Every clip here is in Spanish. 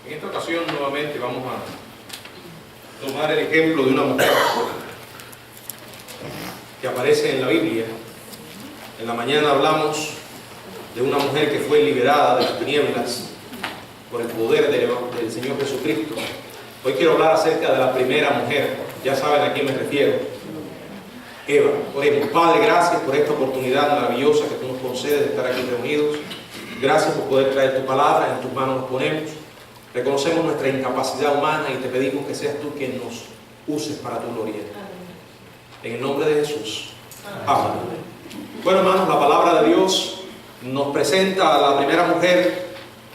En esta ocasión nuevamente vamos a tomar el ejemplo de una mujer que aparece en la Biblia. En la mañana hablamos de una mujer que fue liberada de las tinieblas por el poder del Señor Jesucristo. Hoy quiero hablar acerca de la primera mujer. Ya saben a quién me refiero. Eva. Oremos. Padre, gracias por esta oportunidad maravillosa que tú nos concedes de estar aquí reunidos. Gracias por poder traer tu palabra. En tus manos nos ponemos. Reconocemos nuestra incapacidad humana y te pedimos que seas tú quien nos uses para tu gloria. En el nombre de Jesús. Amén. Bueno, hermanos, la palabra de Dios nos presenta a la primera mujer,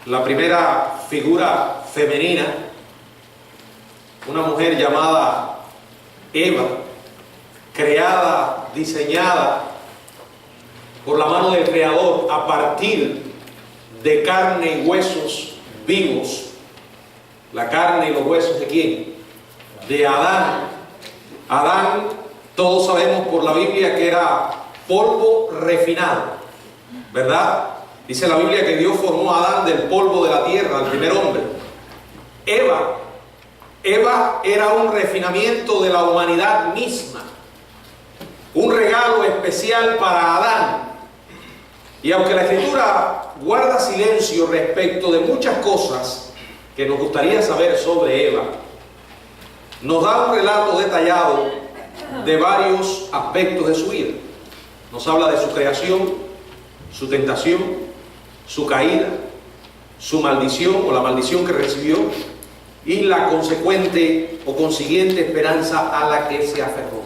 la primera figura femenina, una mujer llamada Eva, creada, diseñada por la mano del Creador a partir de carne y huesos vivos. La carne y los huesos ¿de quién? De Adán. Adán, todos sabemos por la Biblia que era polvo refinado, ¿verdad? Dice la Biblia que Dios formó a Adán del polvo de la tierra, al primer hombre. Eva era un refinamiento de la humanidad misma, un regalo especial para Adán. Y aunque la Escritura guarda silencio respecto de muchas cosas que nos gustaría saber sobre Eva, nos da un relato detallado de varios aspectos de su vida. Nos habla de su creación, su tentación, su caída, su maldición o la maldición que recibió y la consecuente o consiguiente esperanza a la que se aferró.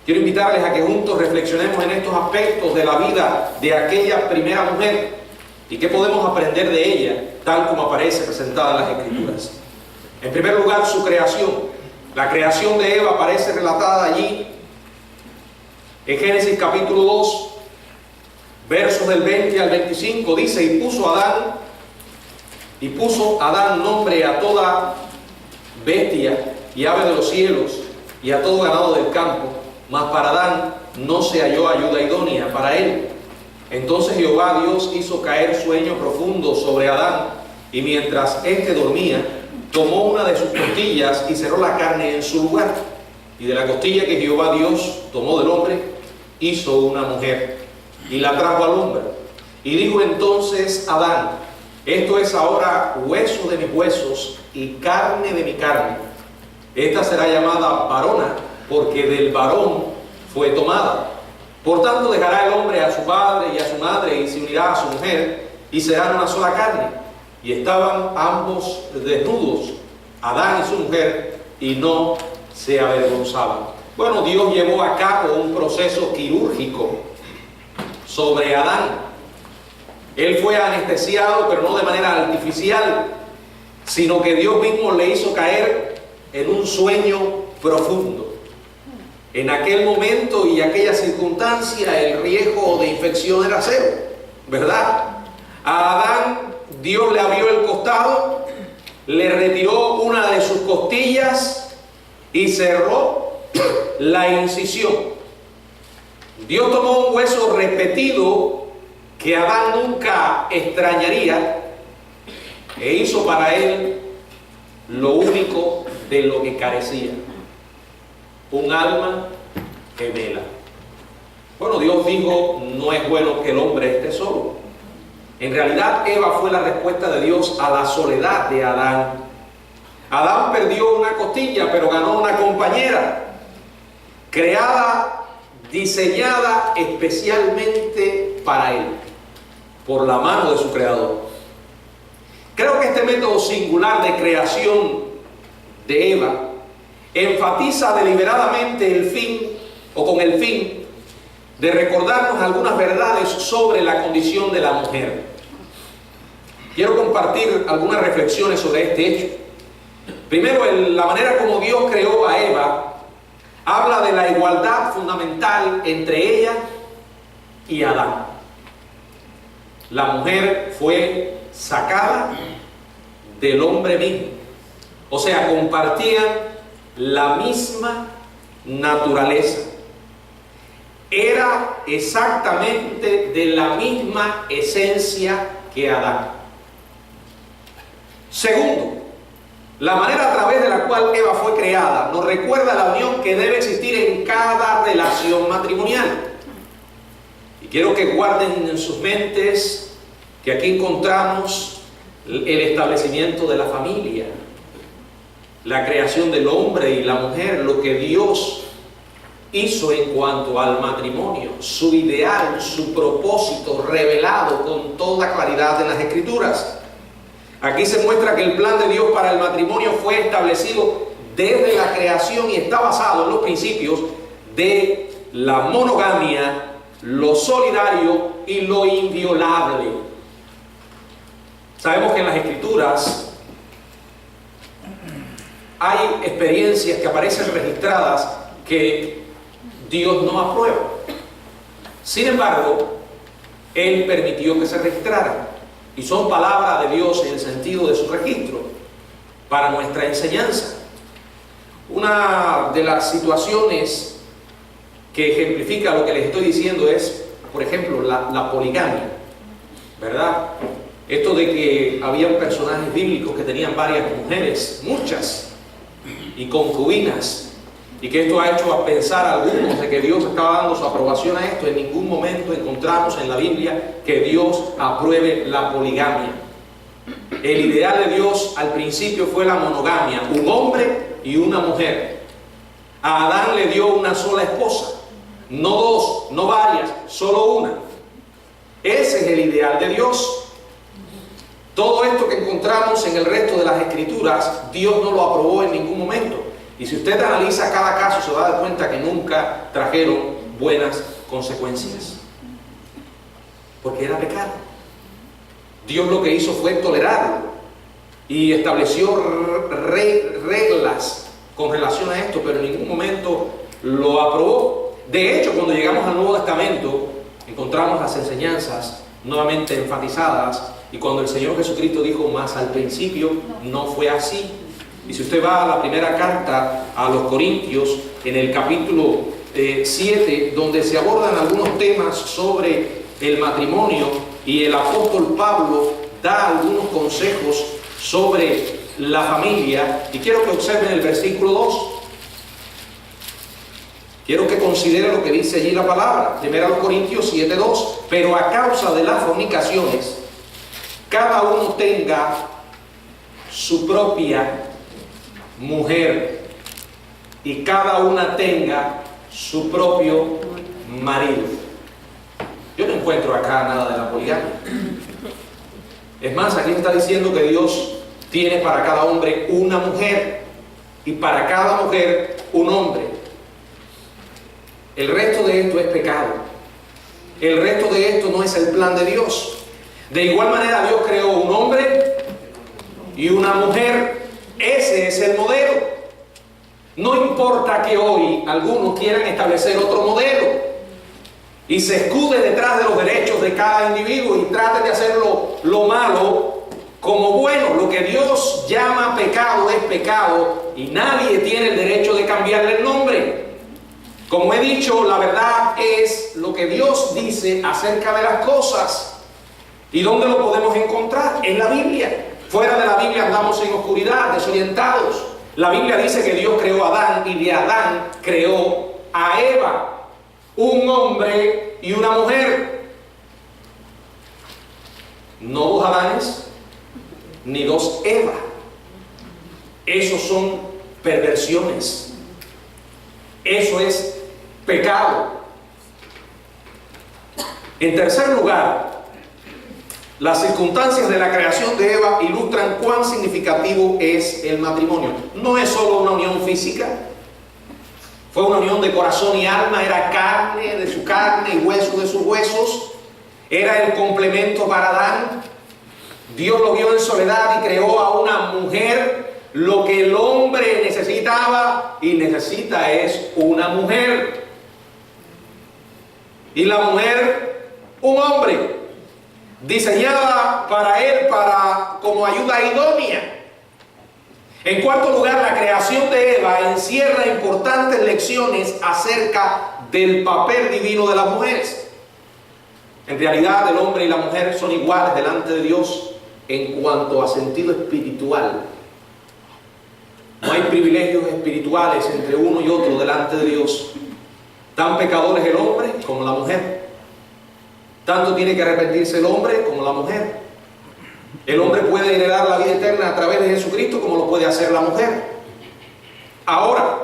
Quiero invitarles a que juntos reflexionemos en estos aspectos de la vida de aquella primera mujer y qué podemos aprender de ella, tal como aparece presentada en las Escrituras. En primer lugar, su creación. La creación de Eva aparece relatada allí en Génesis capítulo 2, versos del 20 al 25. Dice: y puso Adán nombre a toda bestia y ave de los cielos y a todo ganado del campo, mas para Adán no se halló ayuda idónea para él. Entonces Jehová Dios hizo caer sueño profundo sobre Adán, y mientras éste dormía, tomó una de sus costillas y cerró la carne en su lugar. Y de la costilla que Jehová Dios tomó del hombre, hizo una mujer, y la trajo al hombre. Y dijo entonces Adán: esto es ahora hueso de mis huesos y carne de mi carne. Esta será llamada varona, porque del varón fue tomada. Por tanto dejará el hombre a su padre y a su madre, y se unirá a su mujer, y serán una sola carne. Y estaban ambos desnudos, Adán y su mujer, y no se avergonzaban. Bueno, Dios llevó a cabo un proceso quirúrgico sobre Adán. Él fue anestesiado, pero no de manera artificial, sino que Dios mismo le hizo caer en un sueño profundo. En aquel momento y aquella circunstancia, el riesgo de infección era cero, ¿verdad? A Adán Dios le abrió el costado, le retiró una de sus costillas y cerró la incisión. Dios tomó un hueso repetido que Adán nunca extrañaría e hizo para él lo único de lo que carecía: un alma gemela. Bueno, Dios dijo: no es bueno que el hombre esté solo. En realidad, Eva fue la respuesta de Dios a la soledad de Adán. Adán perdió una costilla, pero ganó una compañera, creada, diseñada especialmente para él, por la mano de su Creador. Creo que este método singular de creación de Eva enfatiza deliberadamente el fin, o con el fin de recordarnos algunas verdades sobre la condición de la mujer. Quiero compartir algunas reflexiones sobre este hecho. Primero, la manera como Dios creó a Eva habla de la igualdad fundamental entre ella y Adán. La mujer fue sacada del hombre mismo, o sea, compartían la misma naturaleza. Era exactamente de la misma esencia que Adán. Segundo, la manera a través de la cual Eva fue creada nos recuerda la unión que debe existir en cada relación matrimonial. Y quiero que guarden en sus mentes que aquí encontramos el establecimiento de la familia, la creación del hombre y la mujer, lo que Dios hizo en cuanto al matrimonio, su ideal, su propósito revelado con toda claridad en las Escrituras. Aquí se muestra que el plan de Dios para el matrimonio fue establecido desde la creación y está basado en los principios de la monogamia, lo solidario y lo inviolable. Sabemos que en las Escrituras hay experiencias que aparecen registradas que Dios no aprueba. Sin embargo, Él permitió que se registraran. Y son palabras de Dios en el sentido de su registro para nuestra enseñanza. Una de las situaciones que ejemplifica lo que les estoy diciendo es, por ejemplo, la poligamia, ¿verdad? Esto de que habían personajes bíblicos que tenían varias mujeres, muchas, y concubinas, y que esto ha hecho a pensar a algunos de que Dios estaba dando su aprobación a esto. En ningún momento encontramos en la Biblia que Dios apruebe la poligamia. El ideal de Dios al principio fue la monogamia, un hombre y una mujer. A Adán le dio una sola esposa, no dos, no varias, solo una. Ese es el ideal de Dios. Todo esto que encontramos en el resto de las Escrituras, Dios no lo aprobó en ningún momento. Y si usted analiza cada caso, se va a dar cuenta que nunca trajeron buenas consecuencias. Porque era pecado. Dios lo que hizo fue tolerarlo y estableció reglas con relación a esto, pero en ningún momento lo aprobó. De hecho, cuando llegamos al Nuevo Testamento, encontramos las enseñanzas nuevamente enfatizadas, y cuando el Señor Jesucristo dijo, más al principio no fue así. Y si usted va a la primera carta a los Corintios, en el capítulo 7, donde se abordan algunos temas sobre el matrimonio, y el apóstol Pablo da algunos consejos sobre la familia, y quiero que observen el versículo 2. Quiero que considere lo que dice allí la palabra. Primera Corintios 7:2. Pero a causa de las fornicaciones, cada uno tenga su propia mujer y cada una tenga su propio marido. Yo no encuentro acá nada de la poligamia. Es más, aquí está diciendo que Dios tiene para cada hombre una mujer y para cada mujer un hombre. El resto de esto es pecado. El resto de esto no es el plan de Dios. De igual manera, Dios creó un hombre y una mujer. Ese es el modelo. No importa que hoy algunos quieran establecer otro modelo y se escude detrás de los derechos de cada individuo y traten de hacerlo lo malo como bueno. Lo que Dios llama pecado es pecado y nadie tiene el derecho de cambiarle el nombre. Como he dicho, la verdad es lo que Dios dice acerca de las cosas. ¿Y dónde lo podemos encontrar? En la Biblia. Fuera de la Biblia andamos en oscuridad, desorientados. La Biblia dice que Dios creó a Adán y de Adán creó a Eva, un hombre y una mujer. No dos Adanes, ni dos Eva. Esos son perversiones. Eso es pecado. En tercer lugar, las circunstancias de la creación de Eva ilustran cuán significativo es el matrimonio. No es solo una unión física, fue una unión de corazón y alma, era carne de su carne y hueso de sus huesos, era el complemento para Adán. Dios lo vio en soledad y creó a una mujer. Lo que el hombre necesitaba y necesita es una mujer. Y la mujer, un hombre, diseñada para él como ayuda idónea. En cuarto lugar, la creación de Eva encierra importantes lecciones acerca del papel divino de las mujeres. En realidad, el hombre y la mujer son iguales delante de Dios. en cuanto a sentido espiritual. No hay privilegios espirituales entre uno y otro delante de Dios. Tan pecador es el hombre como la mujer. Tanto tiene que arrepentirse el hombre como la mujer. El hombre puede heredar la vida eterna a través de Jesucristo como lo puede hacer la mujer. Ahora,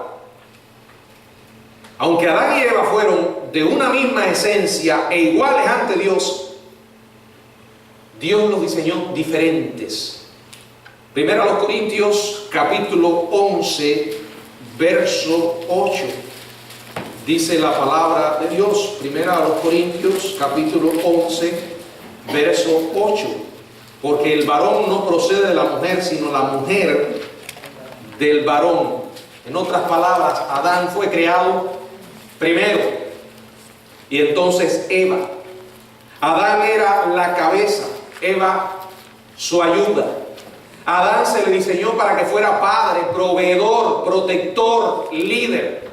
aunque Adán y Eva fueron de una misma esencia e iguales ante Dios, Dios los diseñó diferentes. Primero a los Corintios, capítulo 11, verso 8. Dice la palabra de Dios. Primero a los Corintios, capítulo 11, verso 8. Porque el varón no procede de la mujer, sino la mujer del varón. En otras palabras, Adán fue creado primero y entonces Eva. Adán era la cabeza, Eva su ayuda. Adán se le diseñó para que fuera padre, proveedor, protector, líder.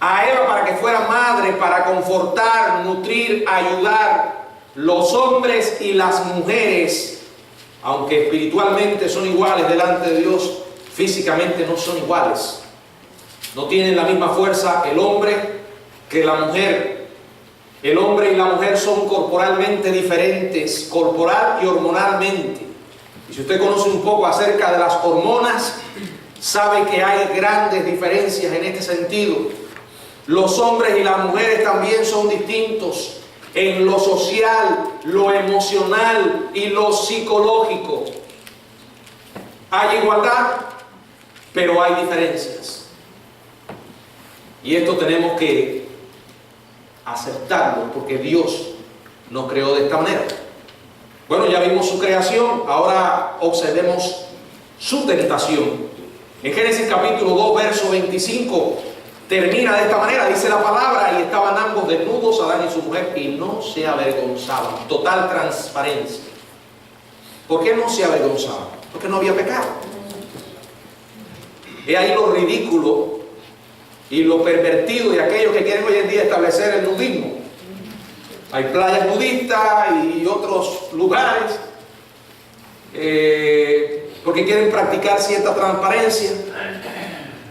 A Eva para que fuera madre, para confortar, nutrir, ayudar. Los hombres y las mujeres, aunque espiritualmente son iguales delante de Dios, físicamente no son iguales. No tienen la misma fuerza el hombre que la mujer. El hombre y la mujer son corporalmente diferentes, corporal y hormonalmente. Y si usted conoce un poco acerca de las hormonas, sabe que hay grandes diferencias en este sentido. Los hombres y las mujeres también son distintos en lo social, lo emocional y lo psicológico. Hay igualdad, pero hay diferencias. Y esto tenemos que aceptarlo porque Dios nos creó de esta manera. Bueno, ya vimos su creación, ahora observemos su tentación. En Génesis capítulo 2, verso 25, termina de esta manera, dice la palabra: y estaban ambos desnudos, Adán y su mujer, y no se avergonzaban. Total transparencia. ¿Por qué no se avergonzaban? Porque no había pecado. He ahí lo ridículo y lo pervertido de aquellos que quieren hoy en día establecer el nudismo. Hay playas nudistas y otros lugares porque quieren practicar cierta transparencia,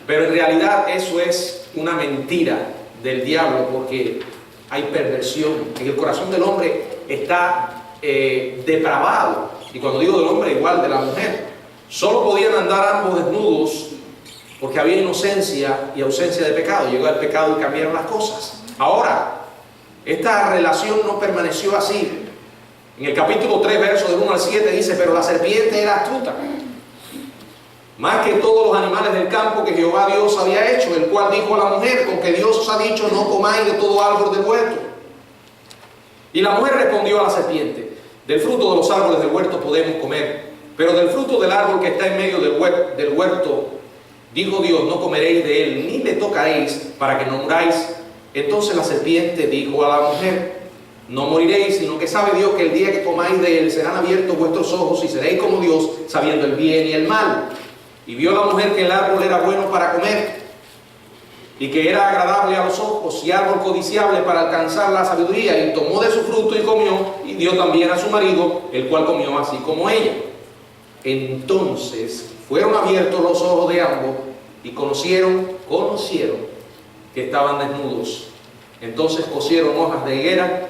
pero en realidad eso es una mentira del diablo, porque hay perversión. En el corazón del hombre está depravado, y cuando digo del hombre, igual de la mujer. Solo podían andar ambos desnudos porque había inocencia y ausencia de pecado. Llegó el pecado y cambiaron las cosas. Ahora, esta relación no permaneció así. En el capítulo 3, versos del 1 al 7 dice: pero la serpiente era astuta, más que todos los animales del campo que Jehová Dios había hecho, el cual dijo a la mujer: con que Dios os ha dicho, no comáis de todo árbol del huerto. Y la mujer respondió a la serpiente: del fruto de los árboles del huerto podemos comer, pero del fruto del árbol que está en medio del huerto, dijo Dios, no comeréis de él, ni le tocaréis, para que no muráis. Entonces la serpiente dijo a la mujer: no moriréis, sino que sabe Dios que el día que comáis de él serán abiertos vuestros ojos y seréis como Dios, sabiendo el bien y el mal. Y vio la mujer que el árbol era bueno para comer y que era agradable a los ojos y árbol codiciable para alcanzar la sabiduría, y tomó de su fruto y comió, y dio también a su marido, el cual comió así como ella. Entonces fueron abiertos los ojos de ambos y conocieron que estaban desnudos. Entonces cosieron hojas de higuera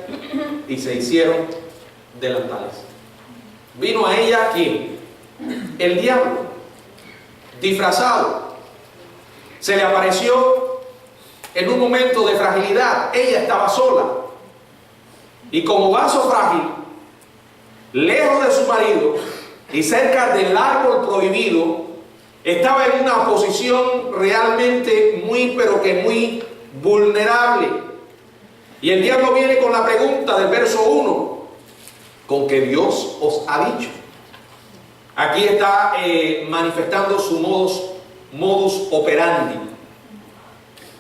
y se hicieron delantales. Vino a ella ¿quién? El diablo, disfrazado. Se le apareció en un momento de fragilidad. Ella estaba sola y como vaso frágil, lejos de su marido y cerca del árbol prohibido, estaba en una posición realmente muy vulnerable. Y el diablo viene con la pregunta del verso 1: ¿con qué Dios os ha dicho? Aquí está manifestando su modus operandi.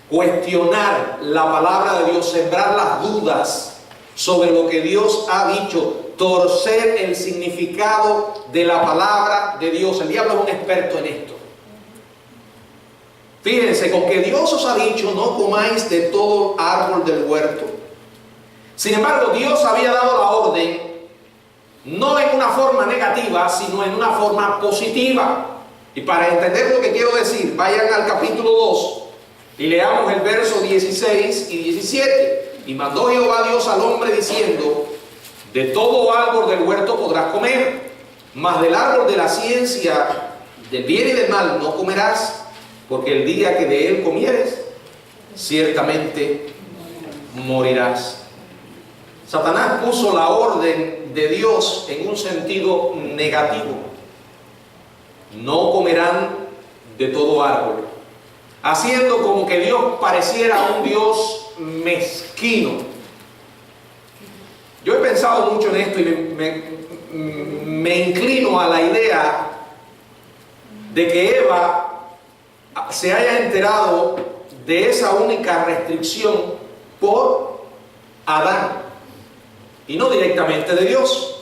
Cuestionar la palabra de Dios, sembrar las dudas sobre lo que Dios ha dicho, torcer el significado de la palabra de Dios. El diablo es un experto en esto. Fíjense, con que Dios os ha dicho, no comáis de todo árbol del huerto. Sin embargo, Dios había dado la orden no en una forma negativa, sino en una forma positiva. Y para entender lo que quiero decir, vayan al capítulo 2 y leamos el verso 16 y 17. Y mandó Jehová Dios al hombre diciendo: de todo árbol del huerto podrás comer, mas del árbol de la ciencia del bien y del mal no comerás, porque el día que de él comieres, ciertamente morirás. Satanás puso la orden de Dios en un sentido negativo. No comerán de todo árbol, haciendo como que Dios pareciera un Dios mezquino. Yo he pensado mucho en esto y me inclino a la idea de que Eva se haya enterado de esa única restricción por Adán y no directamente de Dios.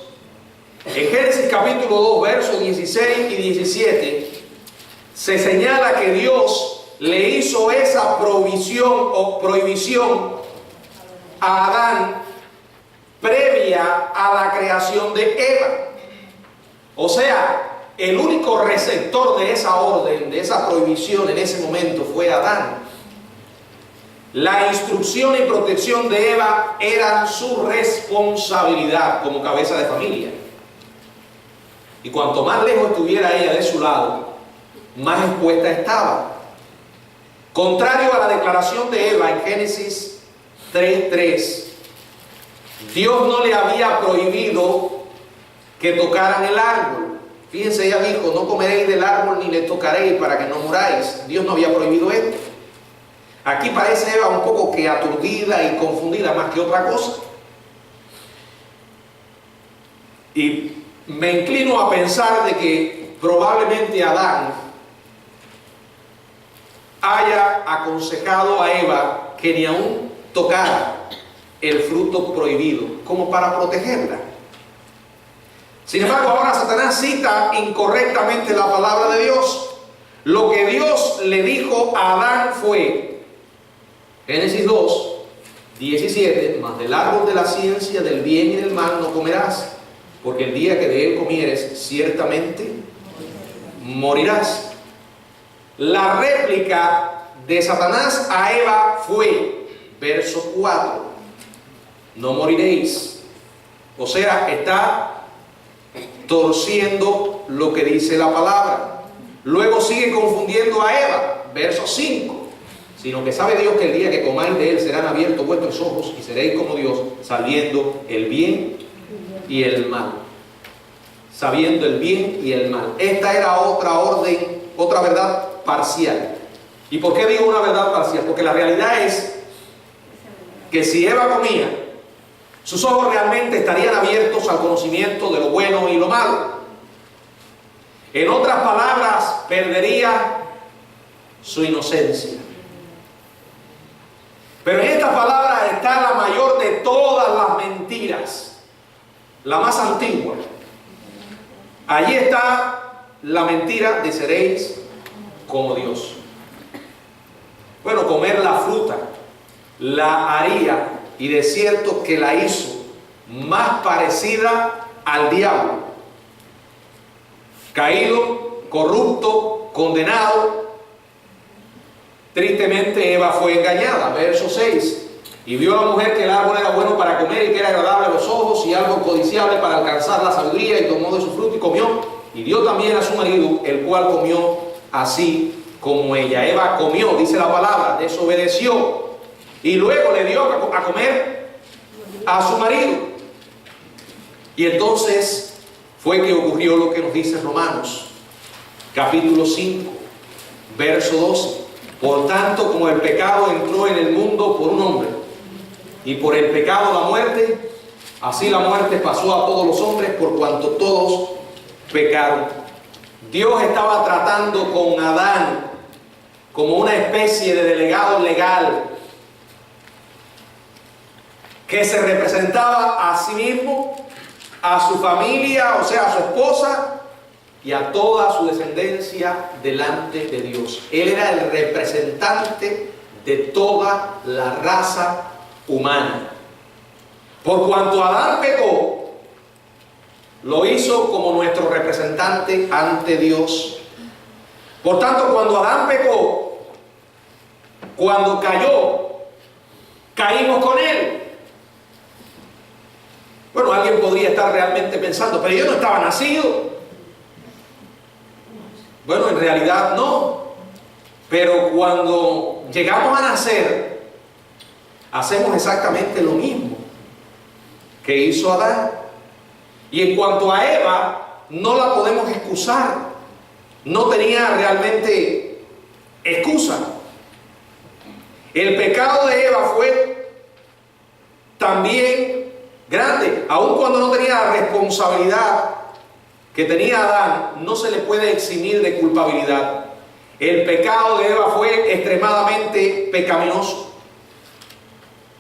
En Génesis capítulo 2, versos 16 y 17, se señala que Dios le hizo esa provisión o prohibición a Adán previa a la creación de Eva. O sea, el único receptor de esa orden, de esa prohibición en ese momento fue Adán. La instrucción y protección de Eva era su responsabilidad como cabeza de familia. Y cuanto más lejos estuviera ella de su lado, más expuesta estaba. Contrario a la declaración de Eva en Génesis 3:3, Dios no le había prohibido que tocaran el árbol. Fíjense, ella dijo: no comeréis del árbol ni le tocaréis para que no muráis. Dios no había prohibido esto. Aquí parece Eva un poco que aturdida y confundida más que otra cosa. Y me inclino a pensar de que probablemente Adán haya aconsejado a Eva que ni aún tocara el fruto prohibido, como para protegerla. Sin embargo, ahora Satanás cita incorrectamente la palabra de Dios. Lo que Dios le dijo a Adán fue, Génesis 2, 17, mas del árbol de la ciencia del bien y del mal no comerás, porque el día que de él comieres, ciertamente morirás. La réplica de Satanás a Eva fue, verso 4, no moriréis. O sea, está torciendo lo que dice la palabra. Luego sigue confundiendo a Eva, verso 5, sino que sabe Dios que el día que comáis de él serán abiertos vuestros ojos y seréis como Dios, sabiendo el bien y el mal. Sabiendo el bien y el mal. Esta era otra orden, otra verdad parcial. ¿Y por qué digo una verdad parcial? Porque la realidad es que si Eva comía, sus ojos realmente estarían abiertos al conocimiento de lo bueno y lo malo. En otras palabras, perdería su inocencia. Pero en esta palabra está la mayor de todas las mentiras, la más antigua. Allí está la mentira de seréis como Dios. Bueno, comer la fruta la haría, y de cierto que la hizo, más parecida al diablo. Caído, corrupto, condenado. Tristemente Eva fue engañada. Verso 6. Y vio la mujer que el árbol era bueno para comer y que era agradable a los ojos y algo codiciable para alcanzar la sabiduría, y tomó de su fruto y comió. Y dio también a su marido, el cual comió así como ella. Eva comió, dice la palabra, desobedeció. Y luego le dio a comer a su marido. Y entonces fue que ocurrió lo que nos dice Romanos, capítulo 5, verso 12. Por tanto, como el pecado entró en el mundo por un hombre, y por el pecado la muerte, así la muerte pasó a todos los hombres por cuanto todos pecaron. Dios estaba tratando con Adán como una especie de delegado legal que se representaba a sí mismo, a su familia, o sea, a su esposa, y a toda su descendencia delante de Dios. Él era el representante de toda la raza humana. Por cuanto Adán pecó, lo hizo como nuestro representante ante Dios. Por tanto, cuando Adán pecó, cuando cayó, caímos con él. Bueno, alguien podría estar realmente pensando, pero yo no estaba nacido. Bueno, en realidad no. Pero cuando llegamos a nacer, hacemos exactamente lo mismo que hizo Adán. Y en cuanto a Eva, no la podemos excusar. No tenía realmente excusa. El pecado de Eva fue también grande. Aun cuando no tenía la responsabilidad que tenía Adán, no se le puede eximir de culpabilidad. El pecado de Eva fue extremadamente pecaminoso.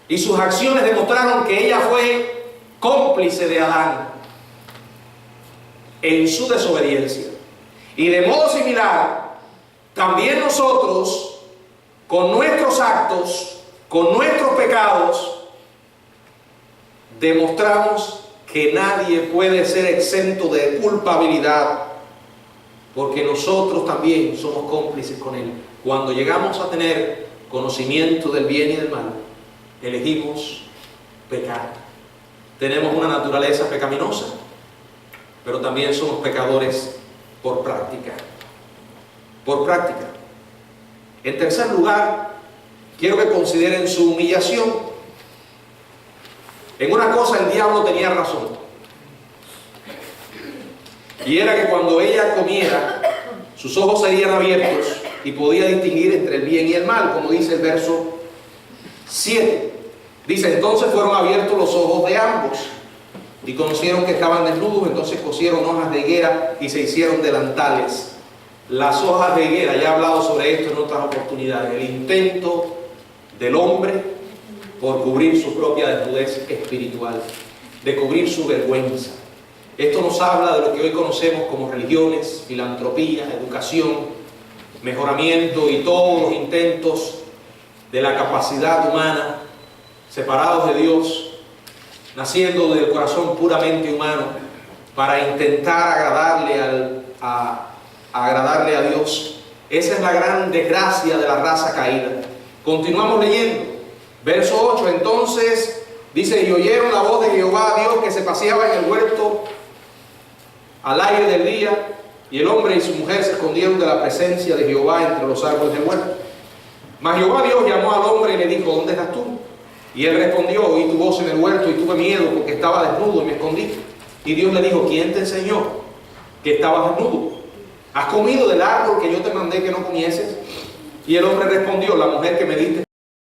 Y sus acciones demostraron que ella fue cómplice de Adán en su desobediencia. Y de modo similar, también nosotros, con nuestros actos, con nuestros pecados, demostramos que nadie puede ser exento de culpabilidad, porque nosotros también somos cómplices con Él. Cuando llegamos a tener conocimiento del bien y del mal, elegimos pecar. Tenemos una naturaleza pecaminosa, pero también somos pecadores por práctica. Por práctica. En tercer lugar, quiero que consideren su humillación. En una cosa el diablo tenía razón, y era que cuando ella comiera, sus ojos serían abiertos y podía distinguir entre el bien y el mal, como dice el verso 7. Dice, entonces fueron abiertos los ojos de ambos y conocieron que estaban desnudos, entonces cosieron hojas de higuera y se hicieron delantales. Las hojas de higuera, ya he hablado sobre esto en otras oportunidades, el intento del hombre por cubrir su propia desnudez espiritual, de cubrir su vergüenza. Esto nos habla de lo que hoy conocemos como religiones, filantropía, educación, mejoramiento y todos los intentos de la capacidad humana, separados de Dios, naciendo del corazón puramente humano, para intentar agradarle a Dios. Esa es la gran desgracia de la raza caída. Continuamos leyendo. Verso 8, entonces dice, y oyeron la voz de Jehová Dios que se paseaba en el huerto al aire del día, y el hombre y su mujer se escondieron de la presencia de Jehová entre los árboles del huerto. Mas Jehová Dios llamó al hombre y le dijo, ¿dónde estás tú? Y él respondió, oí tu voz en el huerto y tuve miedo porque estaba desnudo y me escondí. Y Dios le dijo, ¿quién te enseñó que estabas desnudo? ¿Has comido del árbol que yo te mandé que no comieses? Y el hombre respondió, la mujer que me diste